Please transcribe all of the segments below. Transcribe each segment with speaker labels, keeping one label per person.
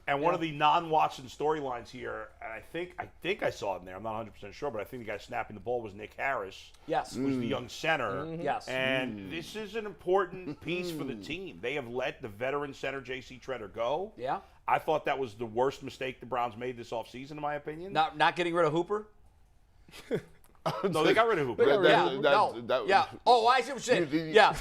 Speaker 1: And one of the non-Watson storylines here, and I think I saw it in there. I'm not 100% sure, but I think the guy snapping the ball was Nick Harris.
Speaker 2: Yes.
Speaker 1: Who's the young center.
Speaker 2: Yes.
Speaker 1: And this is an important piece for the team. They have let the veteran center J.C. Tretter go.
Speaker 2: Yeah.
Speaker 1: I thought that was the worst mistake the Browns made this offseason, in my opinion.
Speaker 2: Not getting rid of Hooper?
Speaker 1: No, they got rid of Hooper.
Speaker 2: Oh, I see what you're saying. Yeah.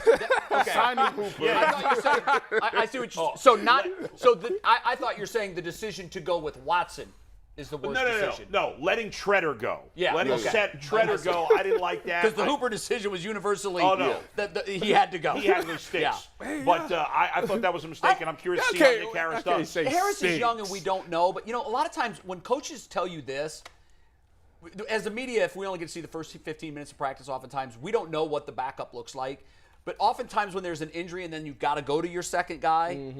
Speaker 2: Okay.
Speaker 3: Signing Hooper.
Speaker 2: I thought you said. I see what you're saying. I thought you're saying the decision to go with Watson is the worst decision.
Speaker 1: No, letting Tretter go.
Speaker 2: Yeah.
Speaker 1: Letting Tretter go. I didn't like that.
Speaker 2: Because the Hooper decision was universally.
Speaker 1: Oh, no.
Speaker 2: He had to go.
Speaker 1: He had those sticks. Yeah. But I thought that was a mistake, and I'm curious to see how Nick Harris does.
Speaker 2: Harris is young, and we don't know. But, a lot of times when coaches tell you this, as the media, if we only get to see the first 15 minutes of practice, oftentimes we don't know what the backup looks like. But oftentimes when there's an injury and then you've got to go to your second guy,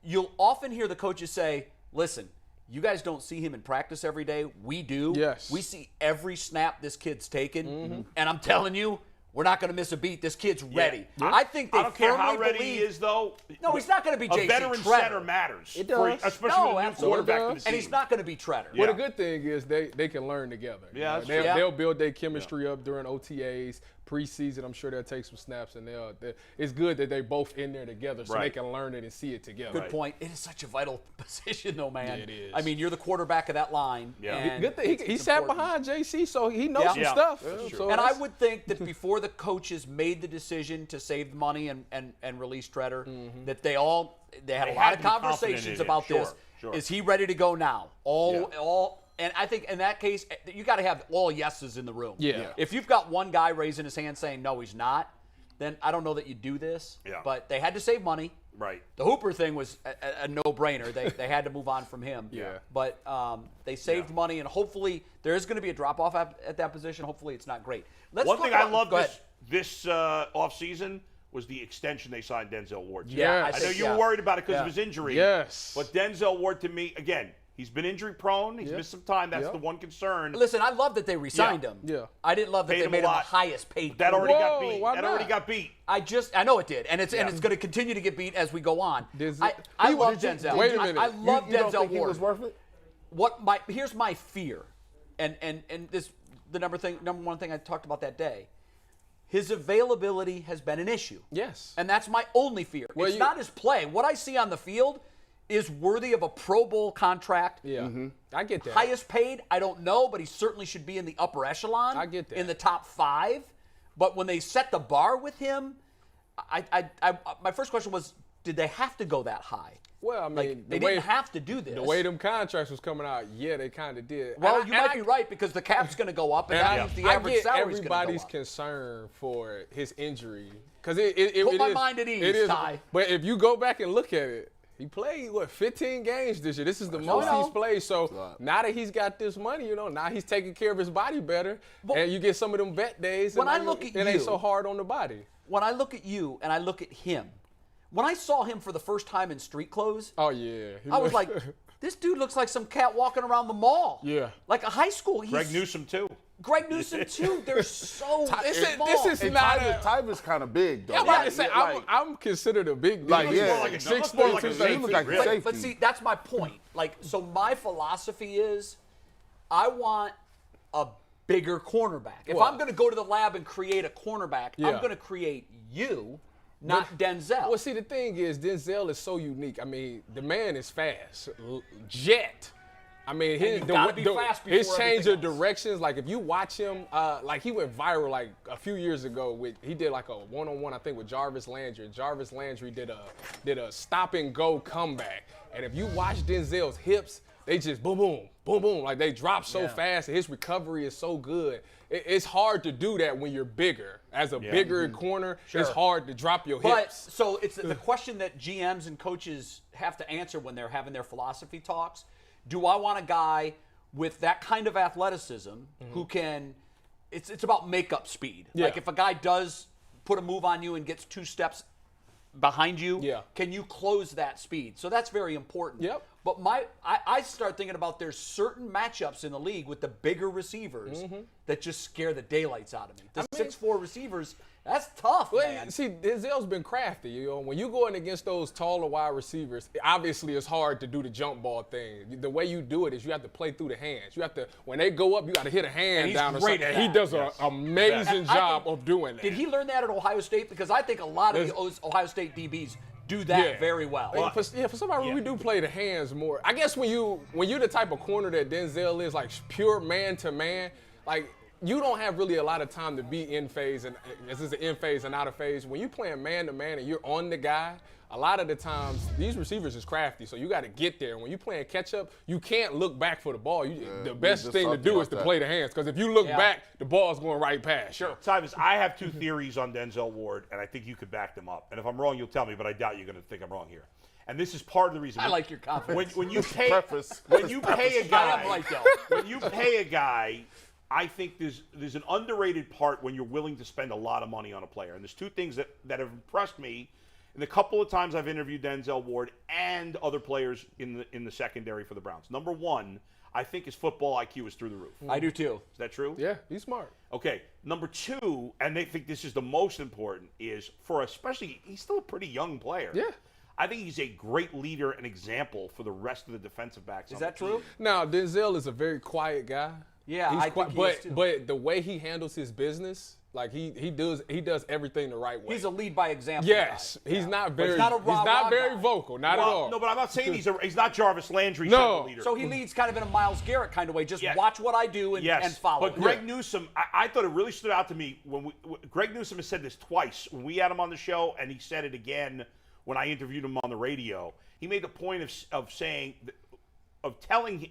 Speaker 2: you'll often hear the coaches say, listen, you guys don't see him in practice every day. We do.
Speaker 4: Yes.
Speaker 2: We see every snap this kid's taken. And I'm telling you, we're not going to miss a beat. This kid's ready.
Speaker 1: Yeah.
Speaker 2: I think they
Speaker 1: I don't care how ready
Speaker 2: believe,
Speaker 1: he is, though.
Speaker 2: No, he's not going to be J.C.
Speaker 1: A veteran
Speaker 2: Tretter.
Speaker 1: center matters.
Speaker 4: It does.
Speaker 1: Especially with a new quarterback to the team.
Speaker 2: And he's not going to be Tretter.
Speaker 4: Well, the good thing is they can learn together.
Speaker 1: Yeah,
Speaker 4: they'll build their chemistry up during OTAs, preseason. I'm sure they'll take some snaps, and it's good that they both in there together so they can learn it and see it together.
Speaker 2: Good point. It is such a vital position, though, man.
Speaker 4: Yeah, it is.
Speaker 2: I mean, you're the quarterback of that line.
Speaker 1: Yeah.
Speaker 2: And
Speaker 4: good thing he sat behind JC, so he knows some stuff.
Speaker 2: And I would think that before the coaches made the decision to save money and release Tretter, that they had a lot of conversations about this.
Speaker 1: Sure.
Speaker 2: Is he ready to go now? And I think in that case, you got to have all yeses in the room.
Speaker 4: Yeah.
Speaker 2: If you've got one guy raising his hand saying, no, he's not, then I don't know that you do this.
Speaker 1: Yeah.
Speaker 2: But they had to save money.
Speaker 1: Right.
Speaker 2: The Hooper thing was a no-brainer. They had to move on from him.
Speaker 4: Yeah.
Speaker 2: But they saved money, and hopefully there is going to be a drop-off at that position. Hopefully it's not great.
Speaker 1: One thing I love this offseason was the extension they signed Denzel Ward to.
Speaker 2: Yeah,
Speaker 1: I know you were worried about it because of his injury.
Speaker 4: Yes.
Speaker 1: But Denzel Ward, to me, again, he's been injury-prone. He's missed some time. That's the one concern.
Speaker 2: Listen, I love that they re-signed him.
Speaker 4: Yeah.
Speaker 2: I didn't love that they made him the highest paid.
Speaker 1: That already got beat.
Speaker 4: Why
Speaker 1: That
Speaker 4: not?
Speaker 1: already got beat.
Speaker 2: I know it did, and it's going to continue to get beat as we go on. I love Denzel.
Speaker 4: Wait a minute.
Speaker 2: I love
Speaker 3: You don't
Speaker 2: Denzel
Speaker 3: think he
Speaker 2: Ward.
Speaker 3: was worth it?
Speaker 2: Here's my fear, and this the number one thing I talked about that day. His availability has been an issue.
Speaker 4: Yes.
Speaker 2: And that's my only fear. It's not his play. What I see on the field is worthy of a Pro Bowl contract.
Speaker 4: Yeah. I get that.
Speaker 2: Highest paid, I don't know, but he certainly should be in the upper echelon.
Speaker 4: I get that.
Speaker 2: In the top 5. But when they set the bar with him, my first question was, did they have to go that high?
Speaker 4: Well, I mean,
Speaker 2: they didn't have to do this.
Speaker 4: The way them contracts was coming out, they kind of did.
Speaker 2: Well, you might be right because the cap's going to go up, and that means the average salary is going to go up.
Speaker 4: Everybody's concern for his injury because
Speaker 2: Put my mind at ease, Ty.
Speaker 4: But if you go back and look at it, he played 15 games this year. This is the most he's played. So now that he's got this money, now he's taking care of his body better, and you get some of them vet days.
Speaker 2: When I look at you,
Speaker 4: it ain't so hard on the body.
Speaker 2: When I look at you and I look at him. When I saw him for the first time in street clothes,
Speaker 4: I
Speaker 2: was like, this dude looks like some cat walking around the mall.
Speaker 4: Yeah.
Speaker 2: Like a high school.
Speaker 1: Greg Newsome II.
Speaker 2: Greg Newsome II. They're so small.
Speaker 4: This is not
Speaker 3: Tyvis kind of big, though.
Speaker 4: Yeah, about to say, I'm considered a big dude.
Speaker 3: Like,
Speaker 1: He looks more like a safety.
Speaker 2: But see, that's my point. So my philosophy is I want a bigger cornerback. If I'm going to go to the lab and create a cornerback, I'm going to create you. Not Denzel.
Speaker 4: Well, see, the thing is, Denzel is so unique. I mean, the man is fast. Jet. I mean, his change of directions, like if you watch him, like he went viral like a few years ago he did like a one-on-one, I think, with Jarvis Landry. Jarvis Landry did a stop and go comeback. And if you watch Denzel's hips, they just boom, boom, boom, boom. Like they drop so fast and his recovery is so good. It's hard to do that when you're bigger. As a bigger corner, it's hard to drop your hips.
Speaker 2: But so it's the question that GMs and coaches have to answer when they're having their philosophy talks. Do I want a guy with that kind of athleticism who can it's about makeup speed.
Speaker 4: Yeah.
Speaker 2: Like if a guy does put a move on you and gets 2 steps behind you, can you close that speed? So that's very important.
Speaker 4: Yep.
Speaker 2: But I start thinking about there's certain matchups in the league with the bigger receivers that just scare the daylights out of me. The 6'4" receivers, That's tough,
Speaker 4: Well,
Speaker 2: man.
Speaker 4: see, Denzel's been crafty. You know, when you go in against those taller wide receivers, obviously it's hard to do the jump ball thing. The way you do it is you have to play through the hands. You have to, when they go up, you got to hit a hand down or something. And he does an amazing job of doing that.
Speaker 2: Did he learn that at Ohio State? Because I think a lot of the Ohio State DBs do that very well.
Speaker 4: For some reason, we do play the hands more. I guess when you're the type of corner that Denzel is, like pure man to man, like. You don't have really a lot of time to be in phase, and this is an in phase and out of phase. When you're playing man to man and you're on the guy, a lot of the times these receivers is crafty, so you got to get there. When you're playing catch up, you can't look back for the ball. The best thing to do is to play the hands, because if you look back, the ball's going right past.
Speaker 2: Sure.
Speaker 1: Tyvis, I have 2 theories on Denzel Ward, and I think you could back them up. And if I'm wrong, you'll tell me, but I doubt you're going to think I'm wrong here. And this is part of the reason.
Speaker 2: I like your confidence.
Speaker 1: When you pay,
Speaker 3: Preface.
Speaker 1: when you pay a guy,
Speaker 2: I am right, though.
Speaker 1: when you pay a guy. I think there's an underrated part when you're willing to spend a lot of money on a player. And there's 2 things that have impressed me in the couple of times I've interviewed Denzel Ward and other players in the secondary for the Browns. Number 1, I think his football IQ is through the roof.
Speaker 2: I do too.
Speaker 1: Is that true?
Speaker 4: Yeah, he's smart.
Speaker 1: Okay. Number 2, and they think this is the most important, is especially he's still a pretty young player.
Speaker 4: Yeah.
Speaker 1: I think he's a great leader and example for the rest of the defensive backs.
Speaker 2: Is that true?
Speaker 4: Now, Denzel is a very quiet guy.
Speaker 2: Yeah, I think he is too.
Speaker 4: But the way he handles his business, like he does everything the right way.
Speaker 2: He's a lead by example.
Speaker 4: Yes,
Speaker 2: guy.
Speaker 4: he's not very.
Speaker 2: He's not a rah-rah
Speaker 4: very
Speaker 2: guy.
Speaker 4: vocal, not at all.
Speaker 1: No, but I'm not saying he's not Jarvis Landry
Speaker 4: No.
Speaker 1: type of leader.
Speaker 2: So he leads kind of in a Myles Garrett kind of way. Just watch what I do and follow.
Speaker 1: But Greg Newsome, I thought it really stood out to me when Greg Newsome has said this twice when we had him on the show, and he said it again when I interviewed him on the radio. He made the point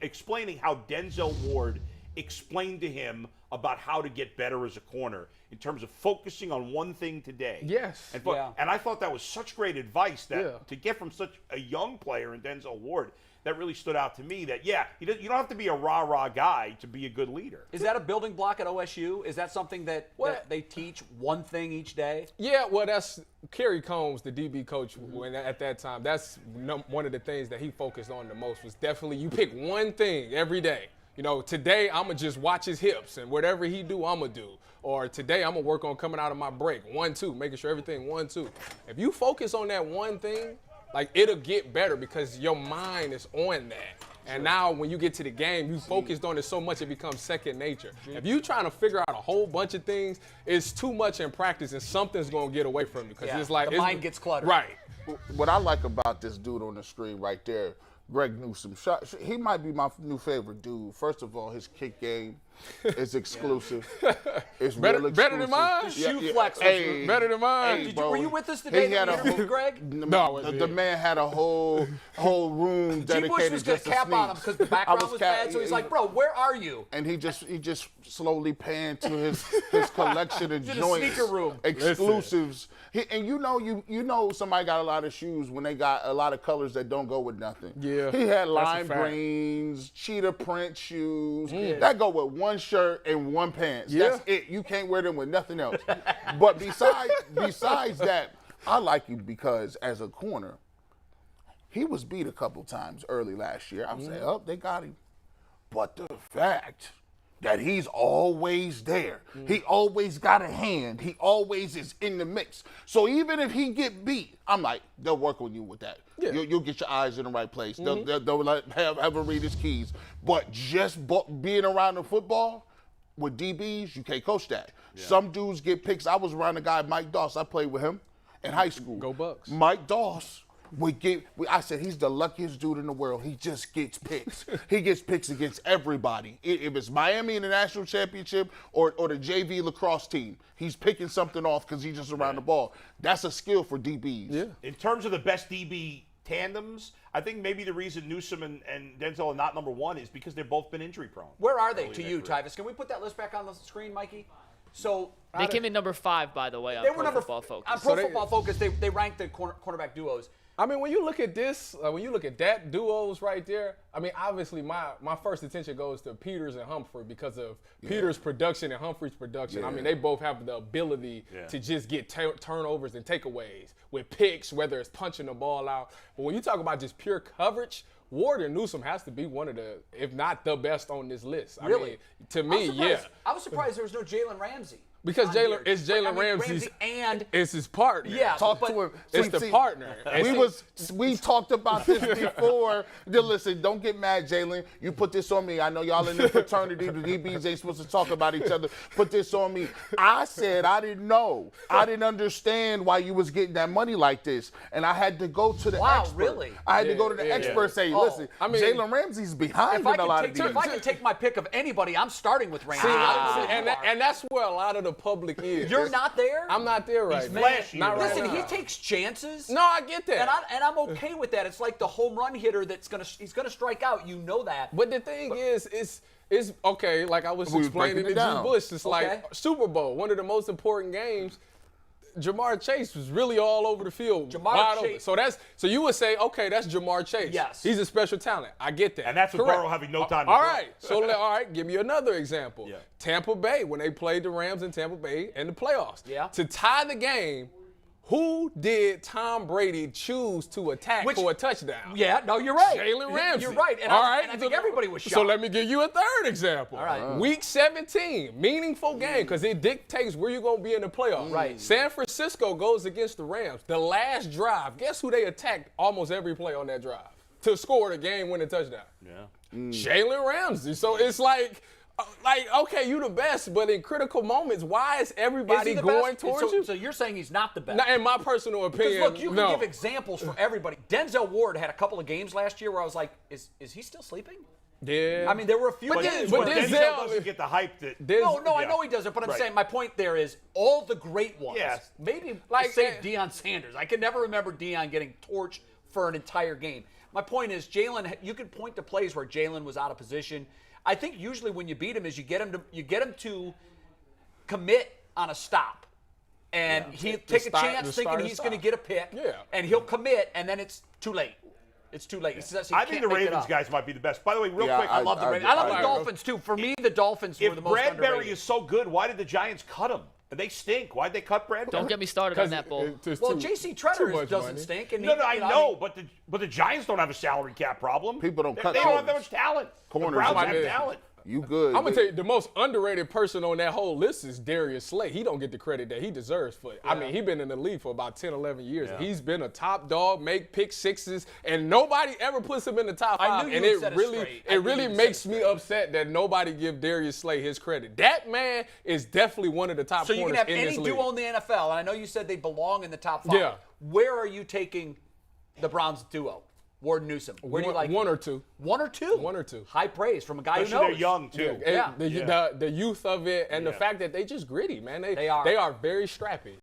Speaker 1: explaining how Denzel Ward explained to him about how to get better as a corner in terms of focusing on one thing today.
Speaker 4: Yes.
Speaker 1: And I thought that was such great advice that to get from such a young player in Denzel Ward, that really stood out to me that, you don't have to be a rah-rah guy to be a good leader.
Speaker 2: Is that a building block at OSU? Is that something that they teach one thing each day?
Speaker 4: Yeah, well, that's Kerry Combs, the DB coach, at that time. That's one of the things that he focused on the most was definitely you pick one thing every day. You know, today I'm going to just watch his hips, and whatever he do, I'm going to do. Or today I'm going to work on coming out of my break, 1-2, making sure everything 1-2. If you focus on that one thing, like, it'll get better because your mind is on that. And now when you get to the game, you focused on it so much it becomes second nature. If you're trying to figure out a whole bunch of things, it's too much in practice and something's going to get away from you. Because it's like
Speaker 2: the mind gets cluttered.
Speaker 4: Right.
Speaker 3: What I like about this dude on the screen right there, Greg Newsome, he might be my new favorite dude. First of all, his kick game is exclusive. It's real exclusive.
Speaker 4: Better than mine?
Speaker 2: The shoe flex.
Speaker 4: Better than mine.
Speaker 2: Were you with us today? Greg?
Speaker 3: No, the man had a whole room dedicated
Speaker 2: was
Speaker 3: just to
Speaker 2: cap on him
Speaker 3: sneaks.
Speaker 2: because the background was bad. So he's like, "Bro, where are you?"
Speaker 3: And he just slowly panned to his collection of
Speaker 2: To the
Speaker 3: joints,
Speaker 2: sneaker room.
Speaker 3: exclusives. You know somebody got a lot of shoes when they got a lot of colors that don't go with nothing.
Speaker 4: Yeah,
Speaker 3: he had lime
Speaker 4: fact.
Speaker 3: greens, cheetah print shoes that go with one shirt and one pants.
Speaker 4: Yeah.
Speaker 3: That's it. You can't wear them with nothing else. But besides that, I like you because as a corner, he was beat a couple times early last year. I'm saying, they got him. But the fact that he's always there, he always got a hand, he always is in the mix. So even if he get beat, I'm like, they'll work on you with that.
Speaker 4: Yeah.
Speaker 3: You'll get your eyes in the right place. They'll have him read his keys. But just being around the football, with DBs, you can't coach that. Yeah. Some dudes get picks. I was around a guy, Mike Doss. I played with him in high school.
Speaker 4: Go Bucks.
Speaker 3: Mike Doss I said, he's the luckiest dude in the world. He just gets picks. He gets picks against everybody. If it's Miami in the national championship or the JV lacrosse team, he's picking something off because he's just around the ball. That's a skill for DBs.
Speaker 4: Yeah.
Speaker 1: In terms of the best DB tandems, I think maybe the reason Newsome and Denzel are not number 1 is because they've both been injury prone.
Speaker 2: Where are they to you, Tyvis? Can we put that list back on the screen, Mikey? So
Speaker 5: they came in number 5, by the way, on Pro Football Focus.
Speaker 2: On Pro Football Focus, they ranked the cornerback duos.
Speaker 4: I mean, when you look at this, when you look at that duos right there, I mean, obviously my first attention goes to Peters and Humphrey because of Peters' production and Humphrey's production. Yeah. I mean, they both have the ability to just get turnovers and takeaways with picks, whether it's punching the ball out. But when you talk about just pure coverage, Ward and Newsome has to be one of the, if not the best on this list.
Speaker 2: Really?
Speaker 4: I mean, to me,
Speaker 2: I was surprised there was no Jalen Ramsey.
Speaker 4: Because
Speaker 2: on
Speaker 4: Jalen,
Speaker 2: Darius.
Speaker 4: it's Jalen
Speaker 2: I mean,
Speaker 4: Ramsey's,
Speaker 2: and
Speaker 4: it's his partner.
Speaker 2: yeah,
Speaker 3: Talk
Speaker 2: but,
Speaker 3: to him.
Speaker 4: It's
Speaker 3: See,
Speaker 4: the
Speaker 3: see,
Speaker 4: partner.
Speaker 3: We talked about this before. Listen, don't get mad, Jalen. You put this on me. I know y'all in the fraternity. The DBs ain't supposed to talk about each other. Put this on me. I said I didn't know. I didn't understand why you was getting that money like this, and I had to go to the expert.
Speaker 2: Really?
Speaker 3: I had to go to the expert and say, listen,
Speaker 4: I mean,
Speaker 3: Jalen Ramsey's behind in a lot of these.
Speaker 2: If I can take my pick of anybody, I'm starting with Ramsey.
Speaker 4: And that's where a lot of the public is.
Speaker 2: You're not there?
Speaker 4: I'm not there right now.
Speaker 1: flashy,
Speaker 4: Not right
Speaker 2: Listen,
Speaker 4: now.
Speaker 2: he takes chances.
Speaker 4: No, I get that.
Speaker 2: And I'm okay with that. It's like the home run hitter he's gonna strike out. You know that.
Speaker 4: But the thing is, it's okay. Like I was explaining to Drew Bush, it's like Super Bowl, one of the most important games. Jamar Chase was really all over the field.
Speaker 2: Jamar Chase.
Speaker 4: Open. So you would say, okay, that's Jamar Chase.
Speaker 2: Yes.
Speaker 4: He's a special talent. I get that.
Speaker 1: And that's with
Speaker 4: Correct.
Speaker 1: Burrow having no time to
Speaker 4: All
Speaker 1: throw.
Speaker 4: right. So all right, give me another example.
Speaker 1: Yeah.
Speaker 4: Tampa Bay, when they played the Rams in Tampa Bay in the playoffs.
Speaker 2: Yeah.
Speaker 4: To tie the game, who did Tom Brady choose to attack for a touchdown?
Speaker 2: Yeah, no, you're right.
Speaker 4: Jalen Ramsey.
Speaker 2: You're right. And, I think everybody was shocked.
Speaker 4: So let me give you a third example.
Speaker 2: All right.
Speaker 4: Week 17, meaningful game because it dictates where you're going to be in the playoffs.
Speaker 2: Right.
Speaker 4: San Francisco goes against the Rams. The last drive, guess who they attacked almost every play on that drive to score the game-winning touchdown?
Speaker 1: Yeah.
Speaker 4: Jalen Ramsey. So it's like, okay, you the best, but in critical moments, why is everybody going towards you?
Speaker 2: So you're saying he's not the best?
Speaker 4: Now, in my personal opinion,
Speaker 2: Because look, you can
Speaker 4: no.
Speaker 2: give examples for everybody. Denzel Ward had a couple of games last year where I was like, is he still sleeping?
Speaker 4: Yeah.
Speaker 2: I mean, there were a few games
Speaker 4: but
Speaker 2: where
Speaker 1: Denzel doesn't get the hype that.
Speaker 2: No, I
Speaker 1: yeah.
Speaker 2: know he doesn't, but I'm
Speaker 1: Right.
Speaker 2: saying my point there is all the great ones.
Speaker 1: Yes.
Speaker 2: Maybe
Speaker 4: Like,
Speaker 2: say Deion Sanders. I can never remember Deion getting torched for an entire game. My point is Jalen. You can point to plays where Jalen was out of position. I think usually when you beat him is you get him to commit on a stop, and he'll take a chance thinking he's going to get a pick, and he'll commit, and then it's too late. It's too late.
Speaker 1: I think the Ravens guys might be the best. By the way, real quick,
Speaker 2: I love the Ravens. I love the Dolphins too. For me, the Dolphins were the most
Speaker 1: Bradbury
Speaker 2: underrated.
Speaker 1: is so good, why did the Giants cut him? They stink. Why'd they cut Bradbury?
Speaker 5: Don't get me started on that, Bull.
Speaker 2: Well, J.C. Treader doesn't stink. And
Speaker 1: No, I know, but the Giants don't have a salary cap problem.
Speaker 3: People don't cut
Speaker 1: They don't have that
Speaker 3: corners.
Speaker 1: much talent.
Speaker 3: Corners
Speaker 1: The Browns
Speaker 3: are
Speaker 1: have
Speaker 3: good.
Speaker 1: talent.
Speaker 3: You good.
Speaker 4: I'm gonna tell you, the most underrated person on that whole list is Darius Slay. He don't get the credit that he deserves for it. I mean, he's been in the league for about 10, 11 years.
Speaker 1: Yeah.
Speaker 4: He's been a top dog, make pick sixes, and nobody ever puts him in the top five.
Speaker 2: knew you
Speaker 4: And
Speaker 2: would
Speaker 4: it
Speaker 2: set it
Speaker 4: really,
Speaker 2: straight.
Speaker 4: it really makes me upset that nobody give Darius Slay his credit. That man is definitely one of the top
Speaker 2: So you can
Speaker 4: corners
Speaker 2: have
Speaker 4: in
Speaker 2: any
Speaker 4: this league.
Speaker 2: duo in the NFL, and I know you said they belong in the top five.
Speaker 4: Yeah.
Speaker 2: Where are you taking the Browns duo? Ward Newsome. Where do you like
Speaker 4: one
Speaker 2: it?
Speaker 4: or two?
Speaker 2: One or two?
Speaker 4: One or two.
Speaker 2: High praise from a guy
Speaker 1: Especially
Speaker 2: who knows.
Speaker 1: they're young, too.
Speaker 2: Yeah.
Speaker 4: The youth of it and the fact that they just gritty, man. They
Speaker 2: are.
Speaker 4: They are very scrappy.